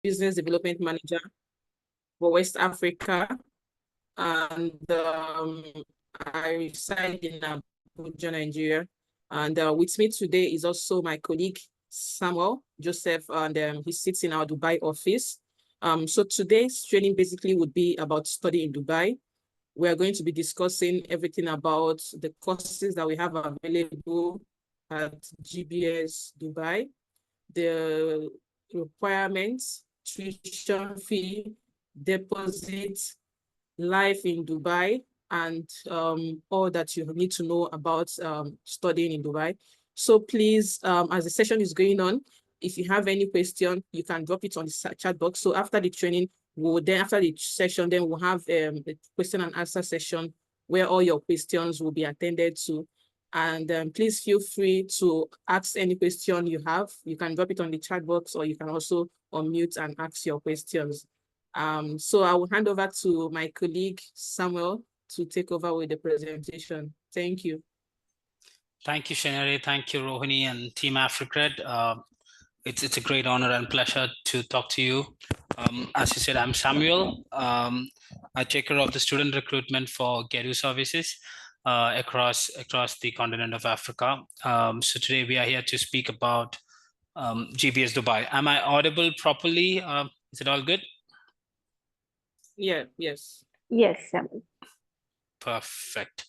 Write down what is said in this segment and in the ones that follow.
Business Development Manager for West Africa. And I reside in Abuja, Nigeria. And with me today is also my colleague, Samuel Joseph, and he sits in our Dubai office. So today's training basically would be about study in Dubai. We are going to be discussing everything about the courses that we have available at GBS Dubai, the requirements, tuition fee, deposit, life in Dubai, and all that you need to know about studying in Dubai. So please, as the session is going on, if you have any question, you can drop it on the chat box. So after the training, after the session, then we'll have a question and answer session where all your questions will be attended to. And please feel free to ask any question you have. You can drop it on the chat box, or you can also unmute and ask your questions. So I will hand over to my colleague, Samuel, to take over with the presentation. Thank you. Thank you, Shenari. Thank you, Rohini and Team AfriCred. It's a great honor and pleasure to talk to you. As you said, I'm Samuel. I take care of the student recruitment for GEDU services across the continent of Africa. So today we are here to speak about GBS Dubai. Am I audible properly? Is it all good? Yeah, yes. Yes, Samuel. Perfect.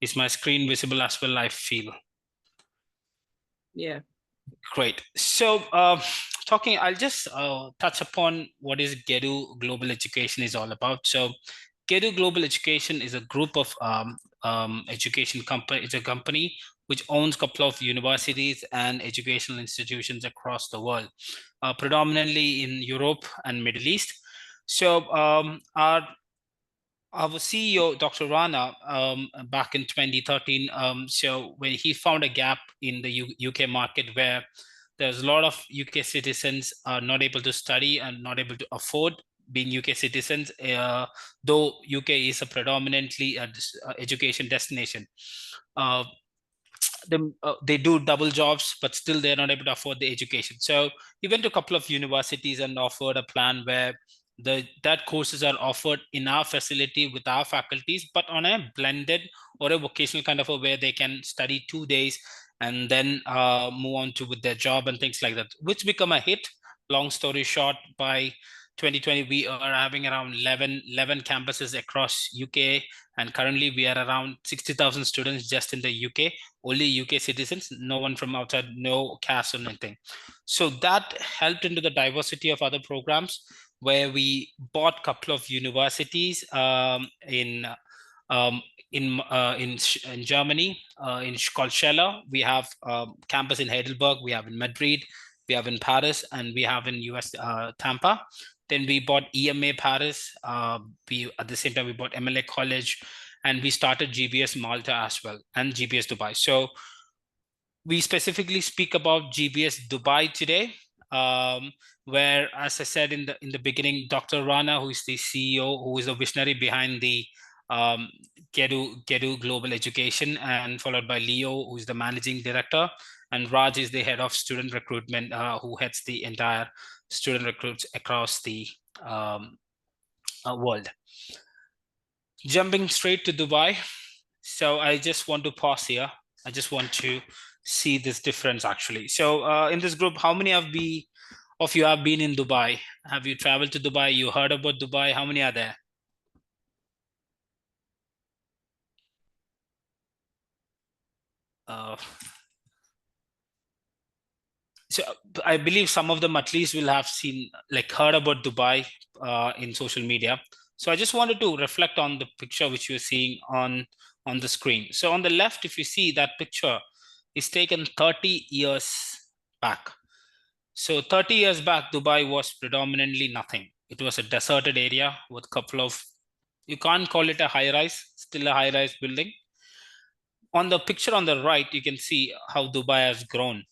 Is my screen visible as well, I feel? Yeah. Great. So I'll just touch upon what is GEDU Global Education is all about. So GEDU Global Education is a group of education company. It's a company which owns a couple of universities and educational institutions across the world, predominantly in Europe and Middle East. So our CEO, Dr. Rana, back in 2013, so when he found a gap in the UK market where there's a lot of UK citizens are not able to study and not able to afford being UK citizens, though UK is a predominantly education destination. They do double jobs, but still they're not able to afford the education. So he went to a couple of universities and offered a plan where that courses are offered in our facility with our faculties, but on a blended or a vocational kind of a where they can study 2 days and then move on to with their job and things like that, which become a hit. Long story short, by 2020, we are having around 11 campuses across UK. And currently we are around 60,000 students just in the UK, only UK citizens, no one from outside, no caste or anything. So that helped into the diversity of other programs, where we bought a couple of universities in Germany, called Scheller. We have campus in Heidelberg, we have in Madrid, we have in Paris, and we have in US Tampa. Then we bought EMA Paris. At the same time we bought MLA College, and we started GBS Malta as well, and GBS Dubai. So we specifically speak about GBS Dubai today, where, as I said in the beginning, Dr. Rana, who is the CEO, who is the visionary behind the GEDU Global Education, and followed by Leo, who is the managing director, and Raj is the head of student recruitment, who heads the entire student recruits across the world. Jumping straight to Dubai. So I just want to pause here. I just want to see this difference actually. So in this group, how many of you have been in Dubai? Have you traveled to Dubai? You heard about Dubai? How many are there? So I believe some of them at least will have seen, like, heard about Dubai in social media. So I just wanted to reflect on the picture which you're seeing on the screen. So on the left, if you see that picture is taken 30 years back. So 30 years back, Dubai was predominantly nothing. It was a deserted area with a couple of, you can't call it a high-rise, still a high-rise building. On the picture on the right, you can see how Dubai has grown.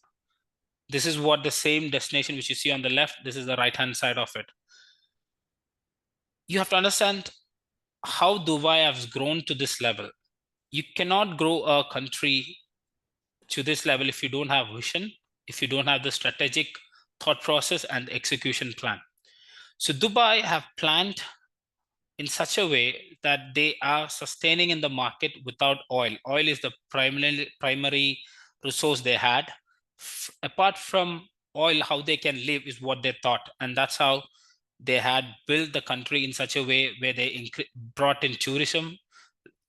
This is what the same destination which you see on the left, this is the right-hand side of it. You have to understand how Dubai has grown to this level. You cannot grow a country to this level if you don't have vision, if you don't have the strategic thought process and execution plan. So Dubai have planned in such a way that they are sustaining in the market without oil. Oil is the primary resource they had. Apart from oil, how they can live is what they thought. And that's how they had built the country in such a way where they brought in tourism.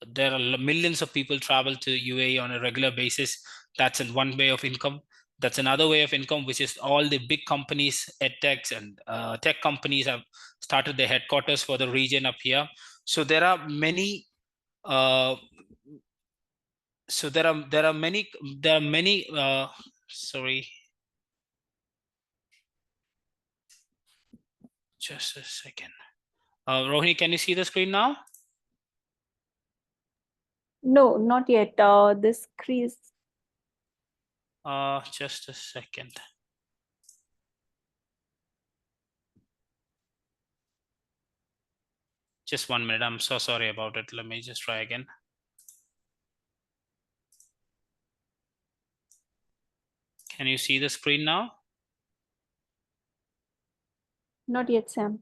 There are millions of people travel to UAE on a regular basis. That's in one way of income. That's another way of income, which is all the big companies, edtechs and tech companies have started their headquarters for the region up here. So there are many. So there are many. Sorry, just a second. Rohini, can you see the screen now? No, not yet. This crease. Just a second. Just 1 minute. I'm so sorry about it. Let me just try again. Can you see the screen now? Not yet, Sam.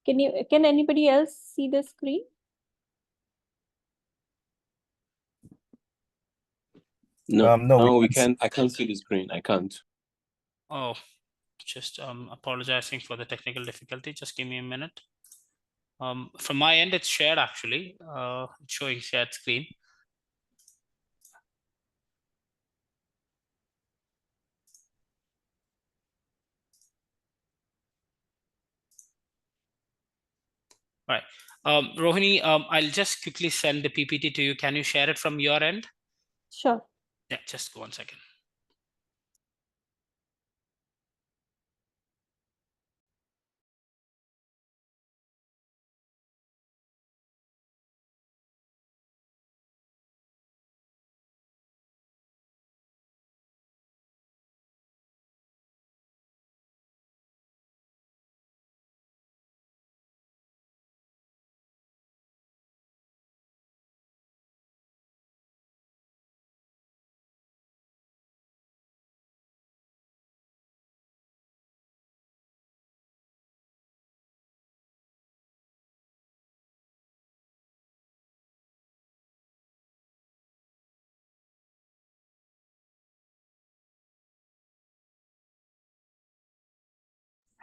Can anybody else see the screen? No, No, we can't. I can't see the screen. I can't. Oh, just apologizing for the technical difficulty. Just give me a minute. From my end, it's shared actually. It's showing shared screen. Right. Rohini, I'll just quickly send the PPT to you. Can you share it from your end? Sure. Yeah, just 1 second.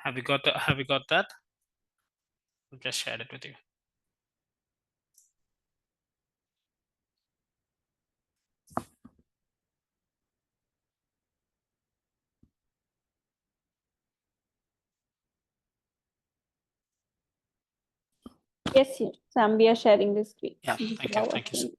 Have you got that? I'll just share it with you. Yes, Sam, we are sharing the screen. Yeah, thank you. Thank you.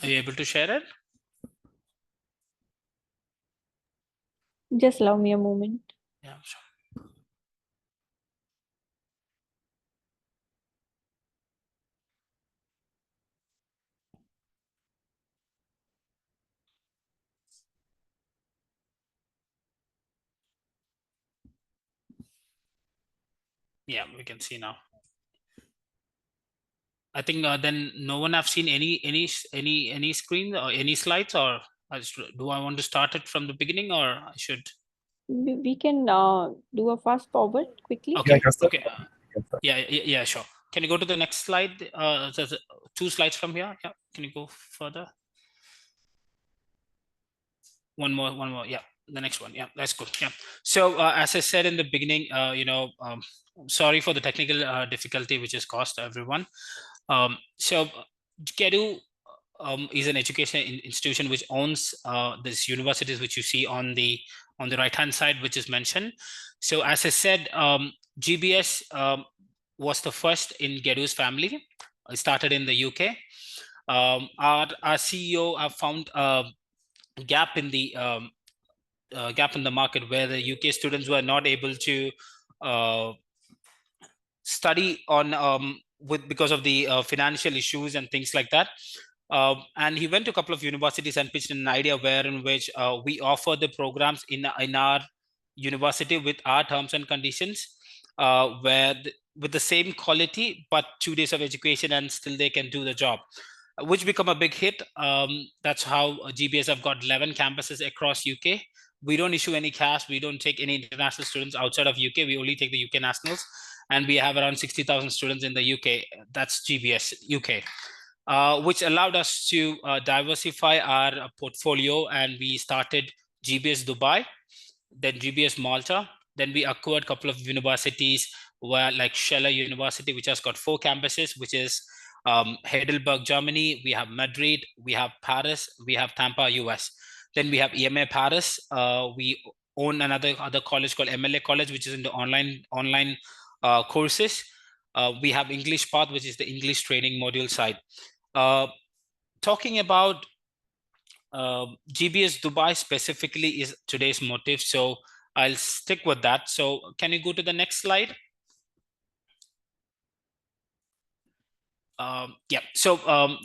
Are you able to share it? Just allow me a moment. Yeah, sure. Yeah, we can see now. I think then no one have seen any screen or any slides, or do I want to start it from the beginning, or I should? We can do a fast forward quickly. Okay. Yeah, Okay. Yeah, sure. Can you go to the next slide? There's 2 slides from here. Yeah. Can you go further? One more. Yeah. The next one. Yeah, that's good. Yeah. So as I said in the beginning, sorry for the technical difficulty which has caused everyone. So Kedu, is an education institution which owns these universities, which you see on the right-hand side, which is mentioned. So as I said, GBS was the first in Gedu's family. It started in the UK. Our CEO found a gap in the market where the UK students were not able to study on because of the financial issues and things like that. And he went to a couple of universities and pitched an idea in which we offer the programs in our university with our terms and conditions, with the same quality, but 2 days of education, and still they can do the job, which become a big hit. That's how GBS have got 11 campuses across UK. We don't issue any cash. We don't take any international students outside of UK. We only take the UK nationals. And we have around 60,000 students in the UK. That's GBS UK, which allowed us to diversify our portfolio. And we started GBS Dubai, then GBS Malta. Then we acquired a couple of universities like Scheller University, which has got 4 campuses, which is Heidelberg, Germany. We have Madrid, we have Paris, we have Tampa, US. Then we have EMA Paris. We own another college called MLA College, which is in the online courses. We have English Path, which is the English training module side. Talking about GBS Dubai specifically is today's motive, so I'll stick with that. So can you go to the next slide? Yeah, so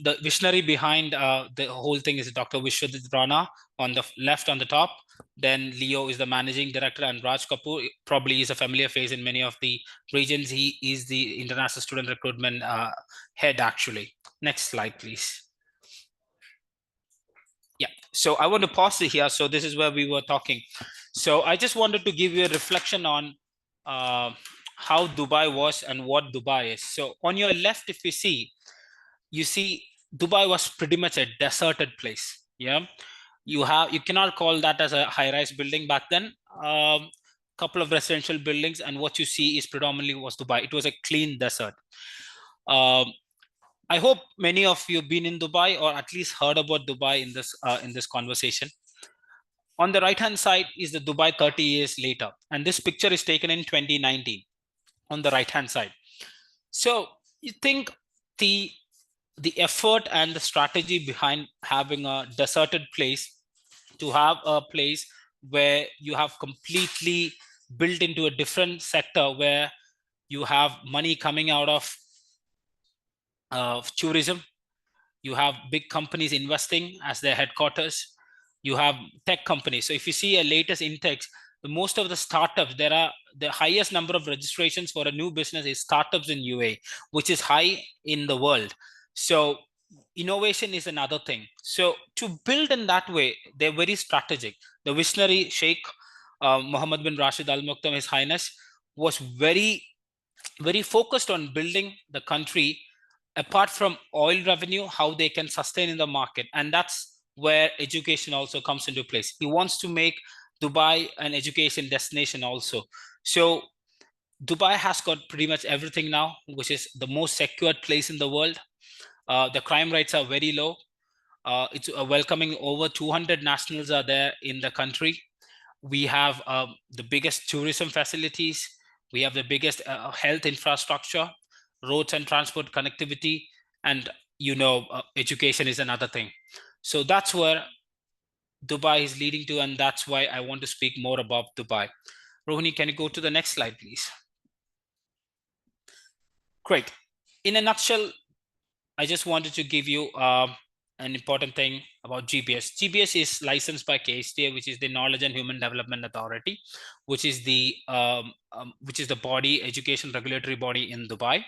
the visionary behind the whole thing is Dr. Vishwadit Rana on the left on the top. Then Leo is the managing director, and Raj Kapoor probably is a familiar face in many of the regions. He is the international student recruitment head, actually. Next slide, please. Yeah, so I want to pause it here. So this is where we were talking. So I just wanted to give you a reflection on how Dubai was and what Dubai is. So on your left, if you see Dubai was pretty much a deserted place. Yeah, you cannot call that as a high-rise building back then. Couple of residential buildings, and what you see is predominantly was Dubai. It was a clean desert. I hope many of you have been in Dubai or at least heard about Dubai in this conversation. On the right-hand side is the Dubai 30 years later, and this picture is taken in 2019 on the right-hand side. So you think the effort and the strategy behind having a deserted place to have a place where you have completely built into a different sector where you have money coming out of tourism, you have big companies investing as their headquarters, you have tech companies. So if you see a latest index, most of the startups, the highest number of registrations for a new business is startups in UAE, which is high in the world. So innovation is another thing. So to build in that way, they're very strategic. The visionary Sheikh Mohammed bin Rashid Al Maktoum, His Highness, was very, very focused on building the country apart from oil revenue, how they can sustain in the market. And that's where education also comes into place. He wants to make Dubai an education destination also. So Dubai has got pretty much everything now, which is the most secured place in the world. The crime rates are very low. It's welcoming over 200 nationals are there in the country. We have the biggest tourism facilities. We have the biggest health infrastructure, roads and transport connectivity, and education is another thing. So that's where Dubai is leading to, and that's why I want to speak more about Dubai. Rohini, can you go to the next slide, please? Great. In a nutshell, I just wanted to give you an important thing about GBS. GBS is licensed by KSTA, which is the Knowledge and Human Development Authority, which is the body, education regulatory body in Dubai.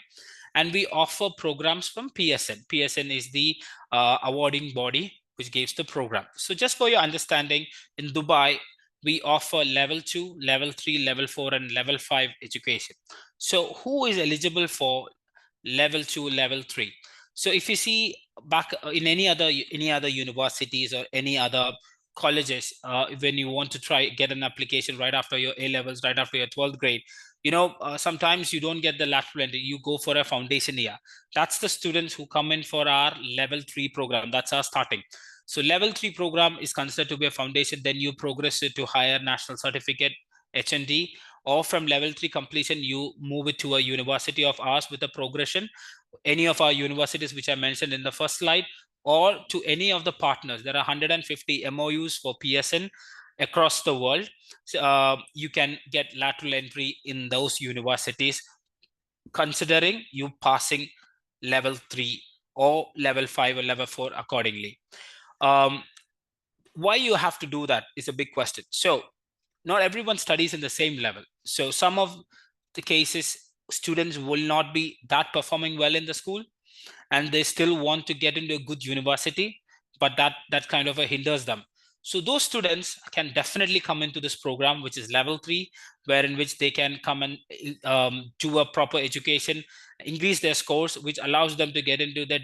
And we offer programs from PSN. PSN is the awarding body which gives the program. So just for your understanding, in Dubai, we offer level 2, level 3, level 4, and level 5 education. So who is eligible for level 2, level 3? So if you see back in any other universities or any other colleges, when you want to get an application right after your A levels, right after your 12th grade, sometimes you don't get the lateral entry, you go for a foundation year. That's the students who come in for our level 3 program. That's our starting. So level 3 program is considered to be a foundation. Then you progress it to higher national certificate, HND, or from level 3 completion, you move it to a university of ours with a progression, any of our universities, which I mentioned in the first slide, or to any of the partners. There are 150 MOUs for PSN across the world. You can get lateral entry in those universities, considering you passing level 3 or level 5 or level 4 accordingly. Why you have to do that is a big question. So not everyone studies in the same level. So some of the cases, students will not be that performing well in the school, and they still want to get into a good university, but that kind of hinders them. So those students can definitely come into this program, which is level 3, where in which they can come and do a proper education, increase their scores, which allows them to get into the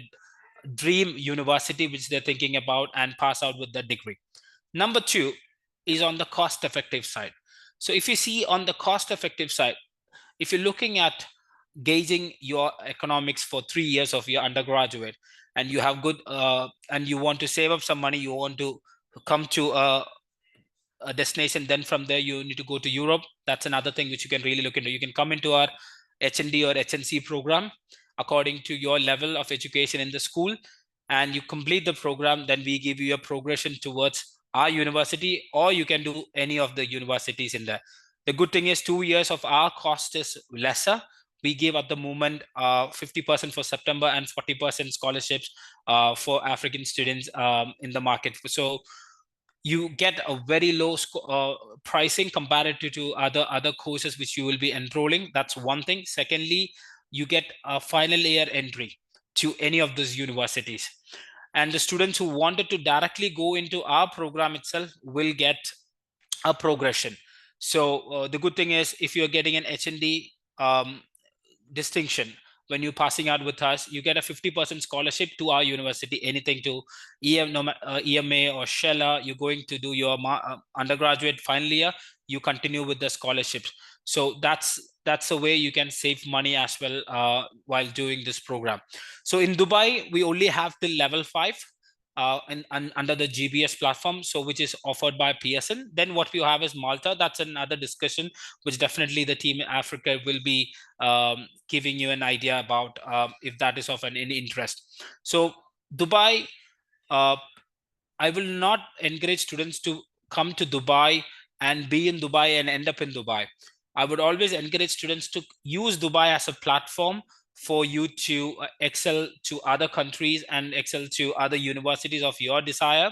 dream university which they're thinking about and pass out with the degree. Number 2 is on the cost effective side. So if you see on the cost effective side, if you're looking at gauging your economics for 3 years of your undergraduate, and you have good and you want to save up some money, you want to come to a destination, then from there you need to go to Europe. That's another thing which you can really look into. You can come into our HND or HNC program according to your level of education in the school, and you complete the program. Then we give you a progression towards our university, or you can do any of the universities in there. The good thing is 2 years of our cost is lesser. We give at the moment 50% for September and 40% scholarships for African students in the market. So you get a very low pricing compared to other courses which you will be enrolling. That's one thing. Secondly, you get a final year entry to any of those universities. And the students who wanted to directly go into our program itself will get a progression. So the good thing is, if you're getting an HND distinction, when you're passing out with us, you get a 50% scholarship to our university, anything to EMA or Shella. You're going to do your undergraduate final year, you continue with the scholarships. So that's a way you can save money as well while doing this program. So in Dubai, we only have till level 5 under the GBS platform, so which is offered by PSN. Then what we have is Malta. That's another discussion which definitely the team in Africa will be giving you an idea about if that is of any interest. So Dubai, I will not encourage students to come to Dubai and be in Dubai and end up in Dubai. I would always encourage students to use Dubai as a platform for you to excel to other countries and excel to other universities of your desire,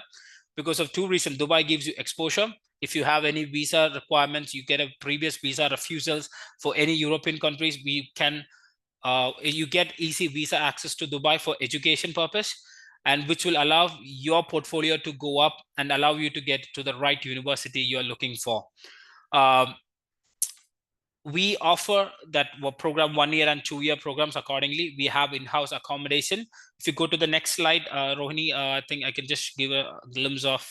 because of 2 reasons. Dubai gives you exposure. If you have any visa requirements, you get a previous visa refusals for any European countries, we can you get easy visa access to Dubai for education purpose, and which will allow your portfolio to go up and allow you to get to the right university you're looking for. We offer that program 1 year and 2 year programs accordingly. We have in-house accommodation. If you go to the next slide, Rohini, I think I can just give a glimpse of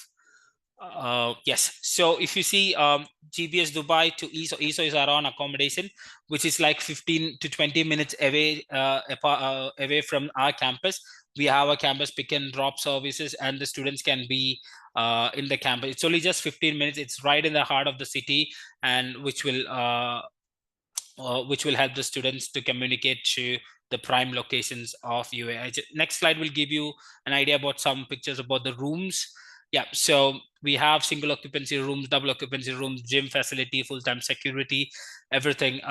yes. So if you see GBS Dubai to ESO is our own accommodation, which is like 15 to 20 minutes away away from our campus. We have a campus pick and drop services, and the students can be in the campus. It's only just 15 minutes. It's right in the heart of the city, and which will help the students to communicate to the prime locations of UAE. Next slide will give you an idea about some pictures about the rooms. Yeah, so we have single occupancy rooms, double occupancy rooms, gym facility, full-time security, everything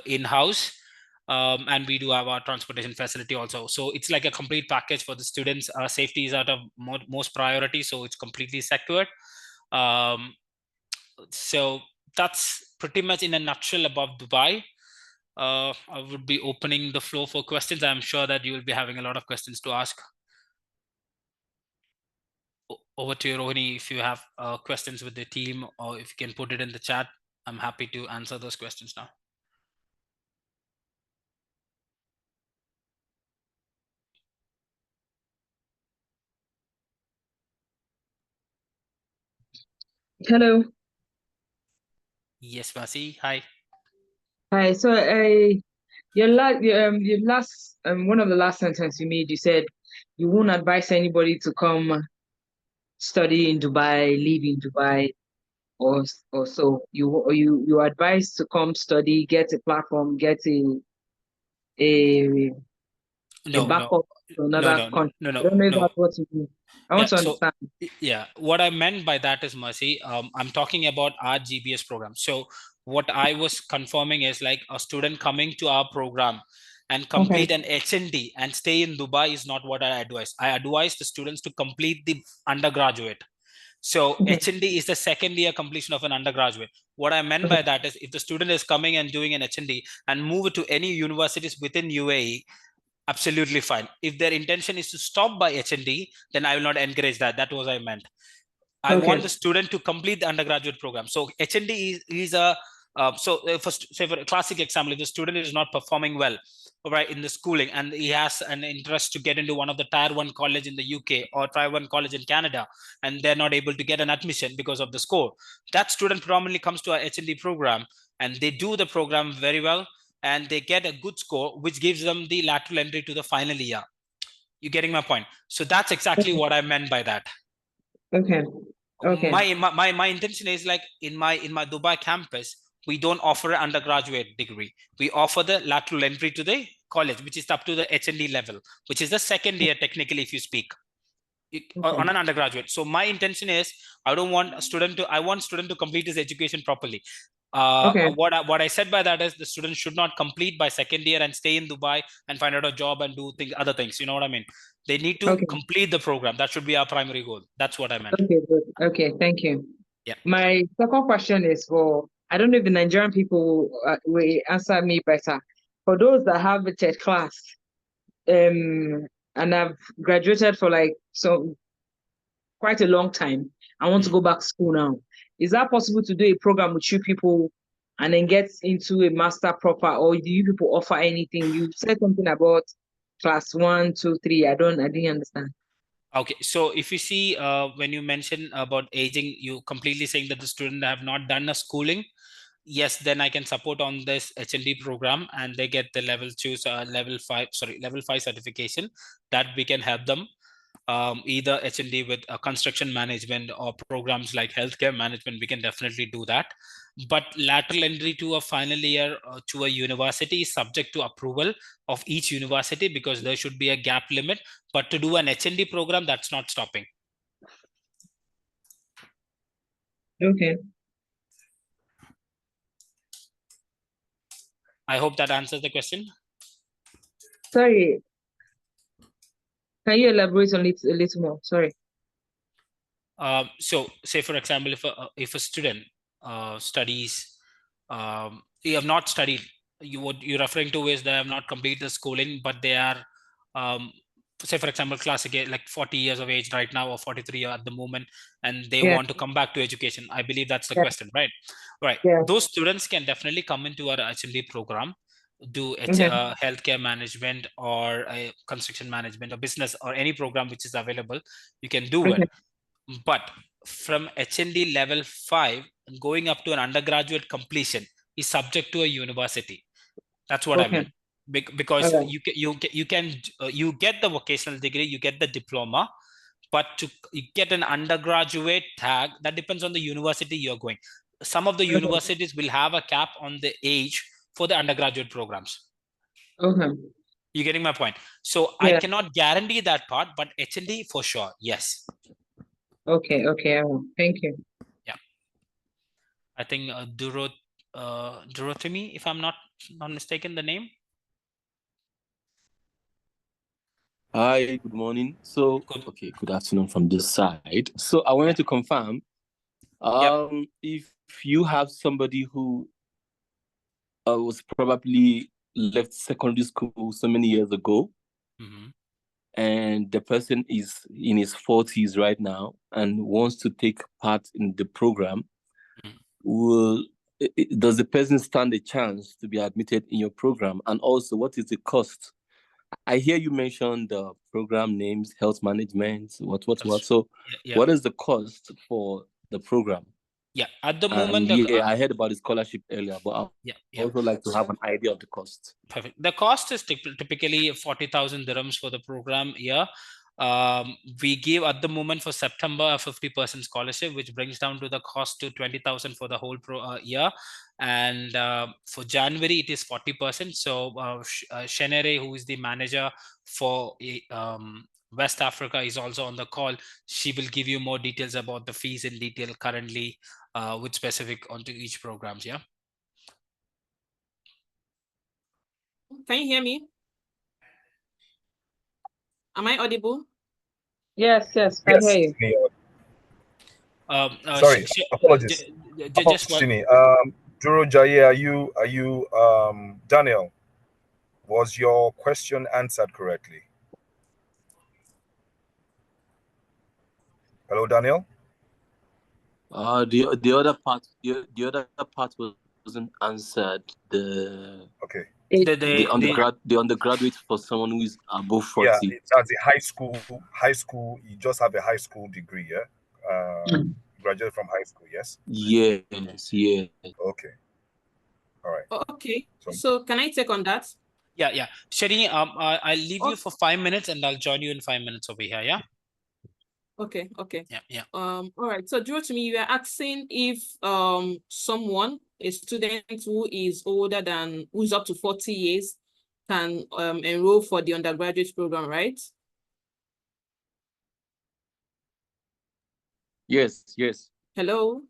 in-house. And we do have our transportation facility also. So it's like a complete package for the students. Safety is out of most priority, so it's completely secured. So that's pretty much in a nutshell about Dubai. I would be opening the floor for questions. I'm sure that you will be having a lot of questions to ask. Over to you, Rohini, if you have questions with the team, or if you can put it in the chat, I'm happy to answer those questions now. Hello. Yes, Vasi, hi. Hi. So, your last, one of the last sentence you made, you said you won't advise anybody to come study in Dubai, live in Dubai, or so. You advise to come study, get a platform, get a No, backup to no, another no, country. no, I don't know if no. that's what you mean. I want Yeah, to so understand. yeah, what I meant by that is, Mercy, I'm talking about our GBS program. So what I was confirming is like a student coming to our program and Okay. complete an HND and stay in Dubai is not what I advise. I advise the students to complete the undergraduate. So Okay. HND is the second year completion of an undergraduate. What I meant by that is if the student is coming and doing an HND and move it to any universities within UAE, absolutely fine. If their intention is to stop by HND, then I will not encourage that. That was what I meant. I want the student to complete the undergraduate program. So HND is a say for a classic example, if the student is not performing well, right, in the schooling, and he has an interest to get into one of the tier 1 college in the UK or tier 1 college in Canada, and they're not able to get an admission because of the score, that student predominantly comes to our HND program and they do the program very well and they get a good score, which gives them the lateral entry to the final year. You getting my point? So that's exactly what I meant by that. Okay. Okay. My intention is like in my Dubai campus, we don't offer an undergraduate degree. We offer the lateral entry to the college, which is up to the HND level, which is the second year technically, if you speak on an undergraduate. So my intention is I want student to complete his education properly. What I said by that is the student should not complete by second year and stay in Dubai and find out a job and do other things. You know what I mean? They need to complete the program. That should be our primary goal. That's what I meant. Okay, good. Okay, thank you. Yeah. My second question is for, I don't know if the Nigerian people will answer me better. For those that have a third class, and I've graduated for like quite a long time, I want to go back to school now. Is that possible to do a program with you people and then get into a master proper, or do you people offer anything? You said something about class 1, 2, 3. I didn't understand. Okay, so if you see when you mention about aging, you completely saying that the student have not done a schooling. Yes, then I can support on this HND program and they get the level 5 certification that we can help them. Either HND with construction management or programs like healthcare management, we can definitely do that. But lateral entry to a final year to a university is subject to approval of each university because there should be a gap limit. But to do an HND program, that's not stopping. Okay. I hope that answers the question. Sorry. Can you elaborate on it a little more? Sorry. So say for example, if a student studies, you have not studied, what you're referring to is they have not completed the schooling, but they are, say for example, classic like 40 years of age right now or 43 at the moment, and they want to come back to education. I believe that's the question, right? Right. Yeah. Those students can definitely come into our HMD program, do healthcare management or construction management or business or any program which is available. You can do it. But from HND level 5 going up to an undergraduate completion is subject to a university. That's what I meant. Because you get the vocational degree, you get the diploma, but to get an undergraduate tag, that depends on the university you're going. Some of the universities will have a cap on the age for the undergraduate programs. You're getting my point? So I cannot guarantee that part, but HND for sure, yes. Okay, thank you. Yeah, I think Durothimi, if I'm not mistaken, the name. Hi, good morning. So, okay, good afternoon from this side. So I wanted to confirm, if you have somebody who was probably left secondary school so many years ago, and the person is in his 40s right now and wants to take part in the program, does the person stand a chance to be admitted in your program? And also, what is the cost? I hear you mention the program names, health management, what. So what is the cost for the program? Yeah, at the And moment, yeah, I heard about the scholarship earlier, but I yeah, also like to have an idea of the cost. perfect. The cost is typically 40,000 dirhams for the program. Yeah. We give at the moment for September a 50% scholarship, which brings down to the cost to 20,000 for the whole year. And for January, it is 40%. So Shenere, who is the manager for West Africa, is also on the call. She will give you more details about the fees in detail currently with specific onto each programs. Yeah. Can you hear me? Am I audible? Yes, I hear you. Sorry, apologies. Just one. Duro Jaye, are you Daniel? Was your question answered correctly? Hello, Daniel. The other part wasn't answered. Okay. The undergraduate for someone who is above 40. Yeah, that's a high school. You just have a high school degree, yeah. Graduated from high school, yes. Yes. Okay. All right. Okay. So can I take on that? Yeah. Shani, I'll leave you for 5 minutes and I'll join you in 5 minutes over here. Yeah. Okay. Yeah. All right. So Drew, to me, you are asking if someone, a student who is who's up to 40 years, can enroll for the undergraduate program, right? Yes. Hello.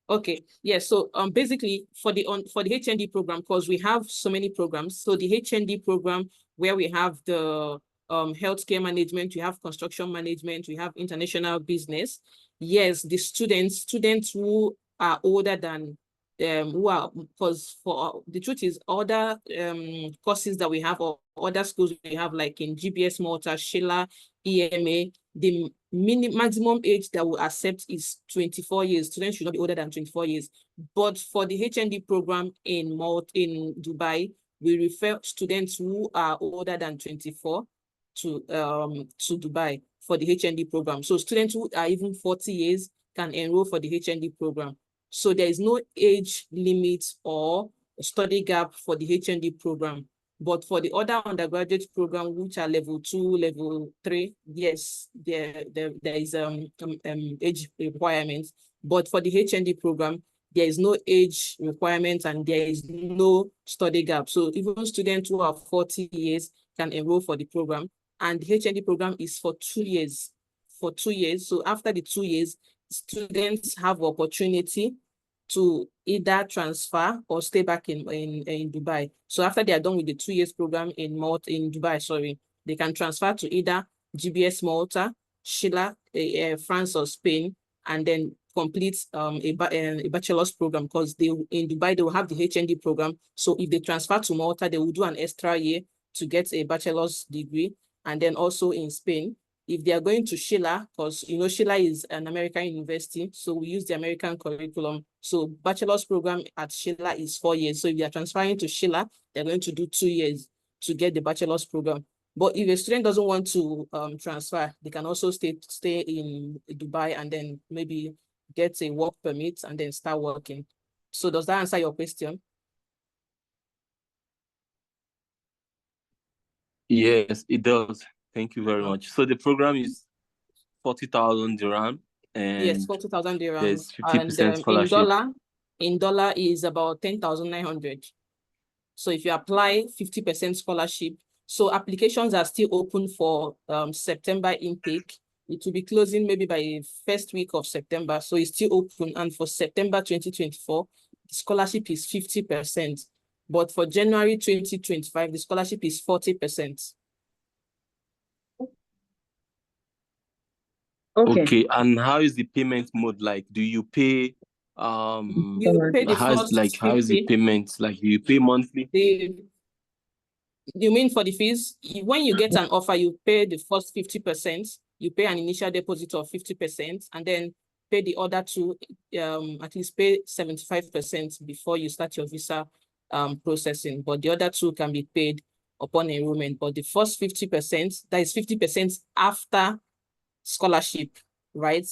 Okay. Yes. So basically for the HND program, because we have so many programs. So the HND program where we have the healthcare management, we have construction management, we have international business. Yes, the students who are older than because for the truth is other courses that we have or other schools we have, like in GBS Malta, Sheila, EMA, the maximum age that we accept is 24 years. Students should not be older than 24 years. But for the HND program in Dubai, we refer students who are older than 24 to Dubai for the HND program. So students who are even 40 years can enroll for the HND program. So there is no age limit or study gap for the HND program. But for the other undergraduate program, which are level 2, level 3, yes, there is age requirements. But for the HND program, there is no age requirement and there is no study gap. So even students who are 40 years can enroll for the program. And the HND program is for 2 years. For 2 years. So after the 2 years, students have opportunity to either transfer or stay back in Dubai. So after they are done with the 2 years program in Dubai, they can transfer to either GBS Malta, Sheila, France or Spain, and then complete a bachelor's program, because in Dubai they will have the HND program. So if they transfer to Malta, they will do an extra year to get a bachelor's degree. And then also in Spain, if they are going to Sheila, because Sheila is an American university, so we use the American curriculum. So bachelor's program at Sheila is 4 years. So if they are transferring to Sheila, they're going to do 2 years to get the bachelor's program. But if a student doesn't want to transfer, they can also stay in Dubai and then maybe get a work permit and then start working. So does that answer your question? Yes, it does. Thank you very much. So the program is 40,000 dirham, and yes, 40,000 dirham. There's 50% scholarship. In dollar is about 10,900. So if you apply 50% scholarship, so applications are still open for September intake. It will be closing maybe by first week of September. So it's still open. And for September 2024, the scholarship is 50%. But for January 2025, the scholarship is 40%. Okay. And how is the payment mode like? Do you pay you pay the how is the payment like? Do you pay monthly? You mean for the fees? When you get an offer, you pay the first 50%. You pay an initial deposit of 50% and then pay the other two, at least pay 75% before you start your visa processing. But the other two can be paid upon enrollment. But the first 50%, that is 50% after scholarship, right?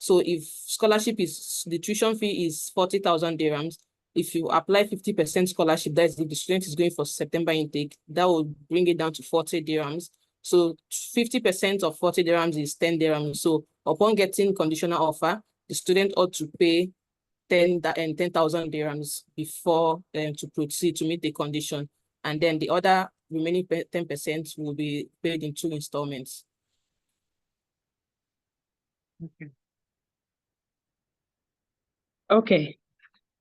So if scholarship is, the tuition fee is 40,000 dirhams. If you apply 50% scholarship, that's if the student is going for September intake, that will bring it down to 40 dirhams. So 50% of 40 dirhams is 10 dirhams. So upon getting conditional offer, the student ought to pay 10,000 dirhams before to proceed to meet the condition. And then the other remaining 10% will be paid in 2 installments. Okay. Okay.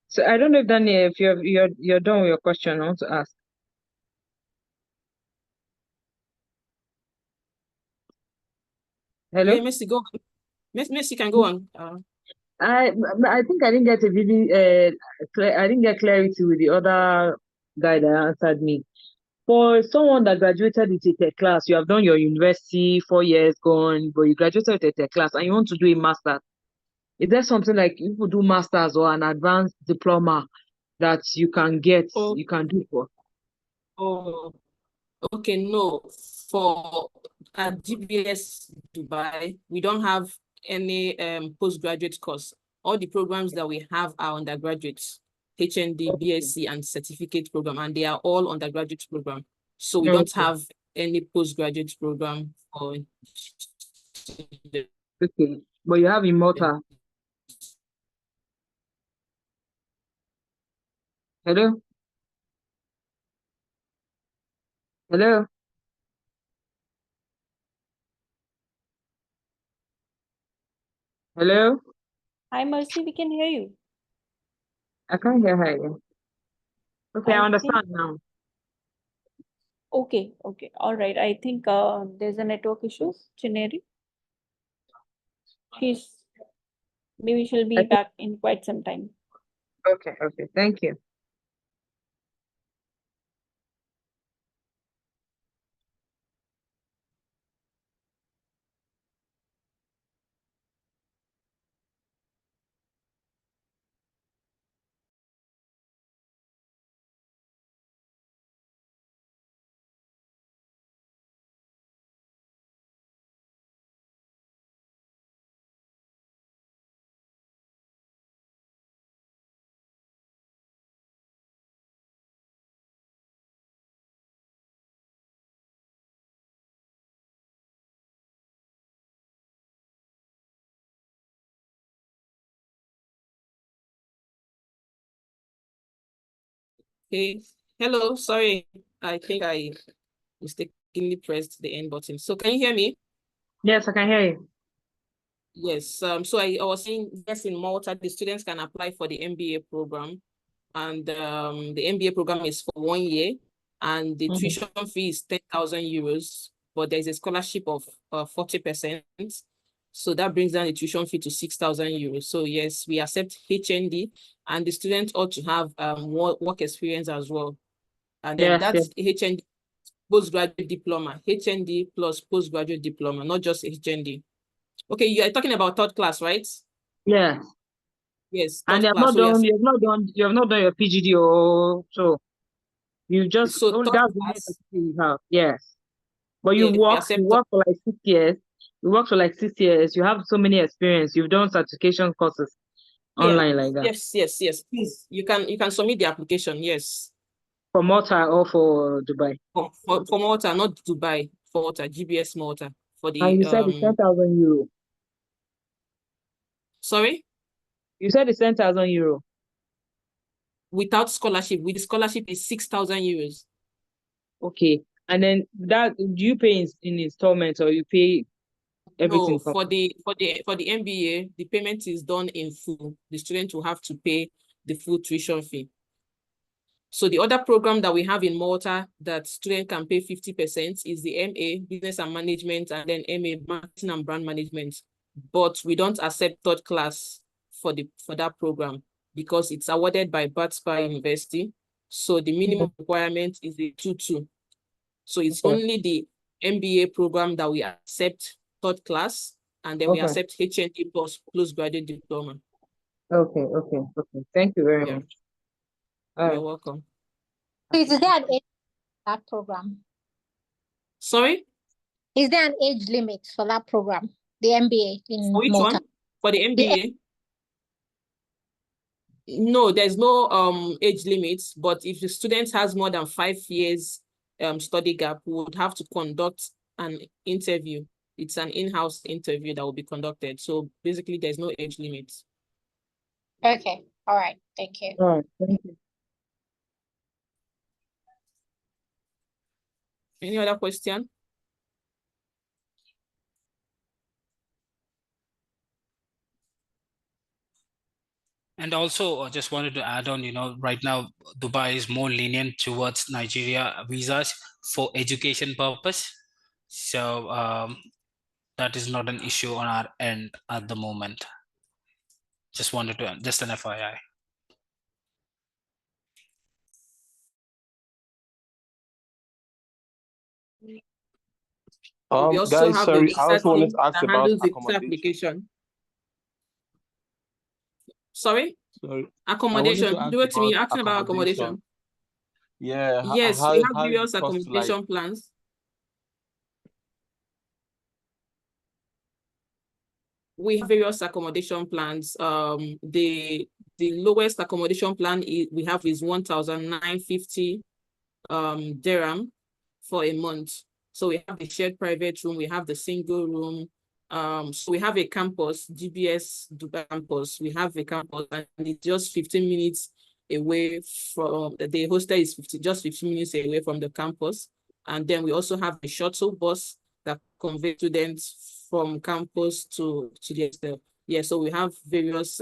So I don't know if Daniel, if you're done with your question, I want to ask. Hello? Yeah, Messi, go on. Messi can go on. I think I didn't get a really I didn't get clarity with the other guy that answered me. For someone that graduated with a tech class, you have done your university 4 years gone, but you graduated with a tech class and you want to do a master. Is there something like you could do masters or an advanced diploma that you can get, you can do for? Oh, okay, no. For at GBS Dubai, we don't have any postgraduate course. All the programs that we have are undergraduates, HND, BSc, and certificate program, and they are all undergraduate program. So we don't have any postgraduate program for. Okay, but you have in Malta. Hello? Hello? Hello? Hi, Mercy, we can hear you. I can't hear her again. Okay, I understand now. Okay, okay. All right. I think there's a network issue, Chineri. Maybe she'll be back in quite some time. Okay, okay. Thank you. Okay. Hello, sorry. I think I mistakenly pressed the end button. So can you hear me? Yes, I can hear you. Yes. So I was saying, yes, in Malta, the students can apply for the MBA program. And the MBA program is for 1 year. And the tuition fee is 10,000 euros. But there's a scholarship of 40%. So that brings down the tuition fee to 6,000 euros. So yes, we accept HND. And the student ought to have work experience as well. And then that's HND postgraduate diploma, HND plus postgraduate diploma, not just HND. Okay, you are talking about third class, right? Yes. Yes. And you have not done your PGD or so. You just that's the next you have. Yes. But you work for like 6 years. You work for like 6 years. You have so many experience. You've done certification courses online like that. Yes. Please, you can submit the application. Yes. For Malta or for Dubai? For Malta, not Dubai. For Malta, GBS Malta. For the and you said it's 10,000 euro. Sorry? You said it's 10,000 euro. Without scholarship, with the scholarship is 6,000 euros. Okay. And then that do you pay in installments or you pay everything? No, for the MBA, the payment is done in full. The student will have to pay the full tuition fee. So the other program that we have in Malta that student can pay 50% is the MA Business and Management and then MA Marketing and Brand Management. But we don't accept third class for that program because it's awarded by Bart Spa University. So the minimum requirement is the 2-2. So it's only the MBA program that we accept third class, and then we accept HND plus postgraduate diploma. Okay. Thank you very much. You're welcome. Is there an age for that program? Sorry? Is there an age limit for that program, the MBA in Which Malta? one? For the MBA, no, there's no age limit, but if the student has more than 5 years study gap, we would have to conduct an interview. It's an in-house interview that will be conducted. So basically, there's no age limit. Okay, all right, thank you. All right, thank you. Any other question? And also, I just wanted to add on, right now, Dubai is more lenient towards Nigeria visas for education purpose. So that is not an issue on our end at the moment. Just an FYI. We also guys, have sorry, the I also wanted to ask that about handles the visa accommodation. application. Sorry? Sorry. Accommodation. Do it to me. You're asking about accommodation. Yeah. Yes, we have how various it costs, accommodation plans. We have various accommodation plans. The lowest accommodation plan we have is 1,950 dirham for a month. So we have the shared private room, we have the single room. So we have a campus, GBS Dubai campus. We have a campus and it's just 15 minutes away from the hostel is just 15 minutes away from the campus. And then we also have a shuttle bus that conveys students from campus to the hostel. Yeah, so we have various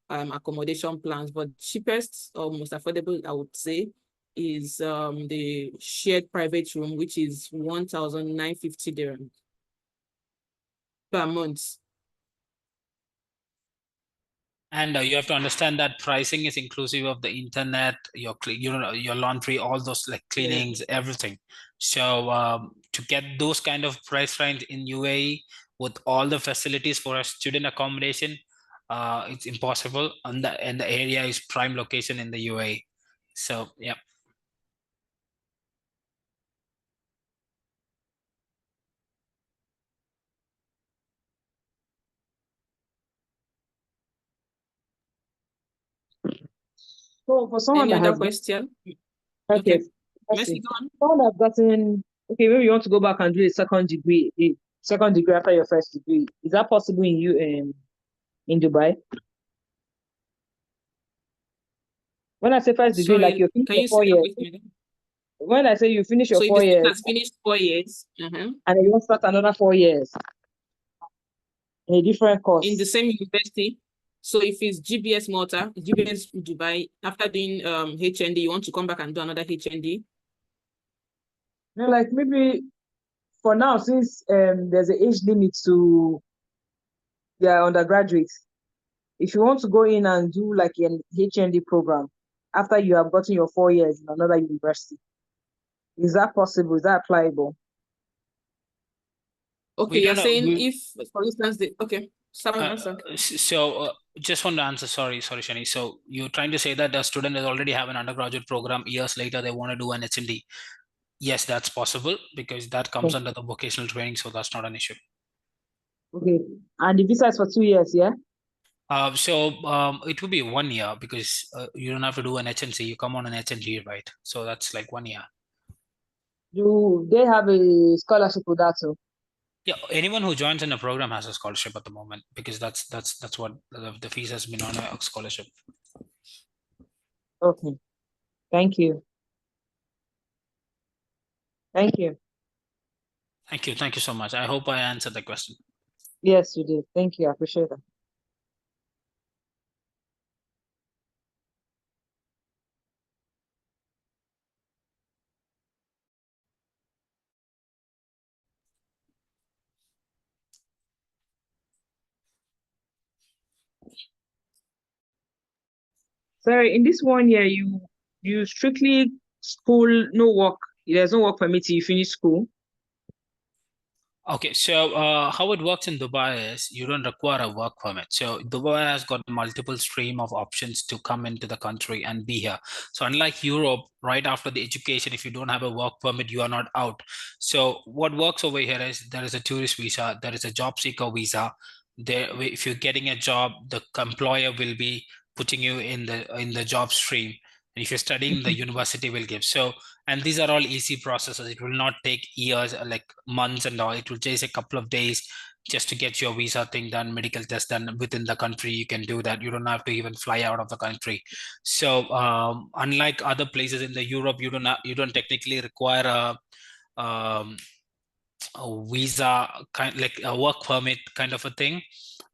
accommodation plans, but cheapest or most affordable, I would say, is the shared private room, which is 1,950 dirham per month. And you have to understand that pricing is inclusive of the internet, your laundry, all those like cleanings, everything. So to get those kind of price range in UAE with all the facilities for a student accommodation, it's impossible. And the area is prime location in the UAE. So yeah. So for someone Any that other has question? okay, Messi, go on. someone that's gotten maybe you want to go back and do a second degree after your first degree. Is that possible in Dubai? When I say first degree, like you finish your 4 years. When I say you finish your 4 years, has finished 4 years, and you want to start another 4 years in a different course in the same university. So if it's GBS Malta, GBS Dubai, after doing HND, you want to come back and do another HND? No, like maybe for now, since there's an age limit to their undergraduates, if you want to go in and do like an HND program after you have gotten your 4 years in another university, is that possible? Is that applicable? Okay, you're saying if, for instance, just want to answer. Sorry, Shani. So you're trying to say that the student has already have an undergraduate program. Years later, they want to do an HND. Yes, that's possible because that comes under the vocational training, so that's not an issue. Okay, and the visa is for 2 years, yeah? It will be 1 year because you don't have to do an HNC. You come on an HND, right? So that's like 1 year. Do they have a scholarship with that too? Yeah, anyone who joins in a program has a scholarship at the moment because that's what the fees has been on a scholarship. Okay, thank you. Thank you. Thank you so much. I hope I answered the question. Yes, you did. Thank you. I appreciate that. Sorry, in this 1 year, you strictly school, no work. There's no work permit till you finish school. Okay, so how it works in Dubai is you don't require a work permit. So Dubai has got multiple stream of options to come into the country and be here. So unlike Europe, right after the education, if you don't have a work permit, you are not out. So what works over here is there is a tourist visa, there is a job seeker visa, if you're getting a job, the employer will be putting you in the job stream. And if you're studying, the university will give. So, and these are all easy processes. It will not take years, like months and all. It will take a couple of days just to get your visa thing done, medical test done within the country. You can do that. You don't have to even fly out of the country. So unlike other places in the Europe, you don't technically require a visa, kind like a work permit kind of a thing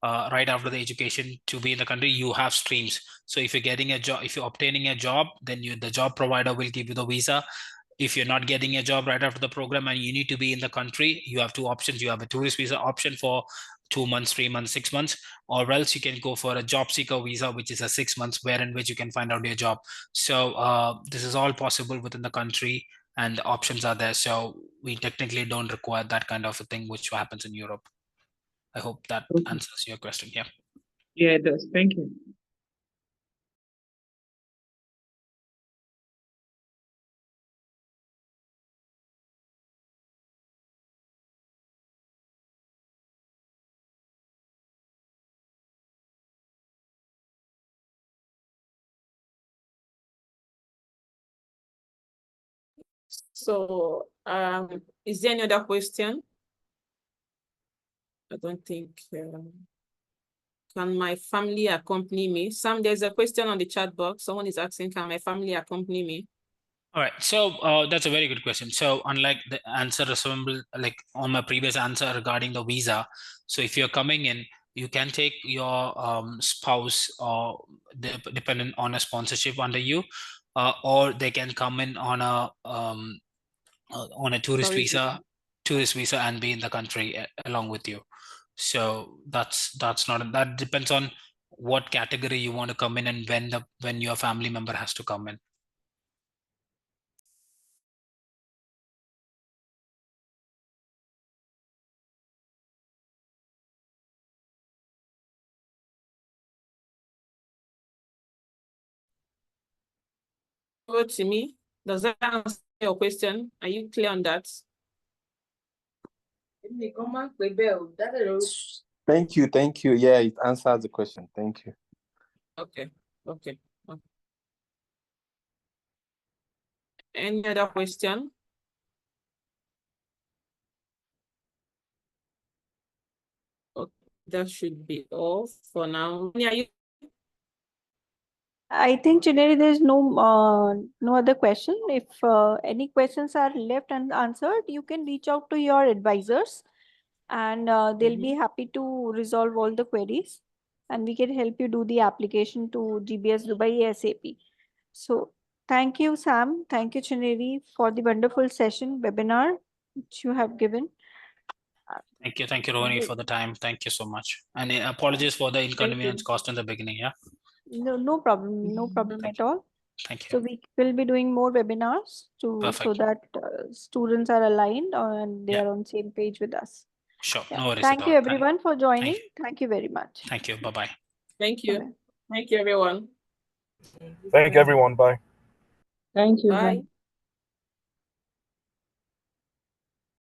right after the education to be in the country. You have streams. So if you're getting a job, if you're obtaining a job, then the job provider will give you the visa. If you're not getting a job right after the program and you need to be in the country, you have two options. You have a tourist visa option for 2 months, 3 months, 6 months, or else you can go for a job seeker visa, which is a 6 months, in which you can find out your job. So this is all possible within the country, and the options are there. So we technically don't require that kind of a thing which happens in Europe. I hope that answers your question. Yeah. Yeah, it does. Thank you. So, is there any other question? I don't think. Can my family accompany me? Sam, there's a question on the chat box. Someone is asking, can my family accompany me? All right, so that's a very good question. So unlike the answer resemble, like on my previous answer regarding the visa, so if you're coming in, you can take your spouse or dependent on a sponsorship under you, or they can come in on a tourist visa and be in the country along with you. So that's not, that depends on what category you want to come in and when your family member has to come in. Over to me. Does that answer your question? Are you clear on that? Thank you. Yeah, it answers the question. Thank you. Okay. Any other question? Okay, that should be all for now. Yeah, I think, Chineri, there's no other question. If any questions are left unanswered, you can reach out to your advisors, and they'll be happy to resolve all the queries, and we can help you do the application to GBS Dubai ASAP. So thank you, Sam. Thank you, Chineri, for the wonderful session webinar which you have given. Thank you, Rohini, for the time. Thank you so much, and apologies for the inconvenience caused in the beginning. Yeah. No problem at all. Thank you. So we will be doing more webinars so that students are aligned and they are on same page with us. Sure. No worries. Thank you everyone for joining. Thank you very much. Thank you. Bye-bye. Thank you. Bye-bye. Thank you, everyone. Thank you, everyone. Bye. Thank you. Bye.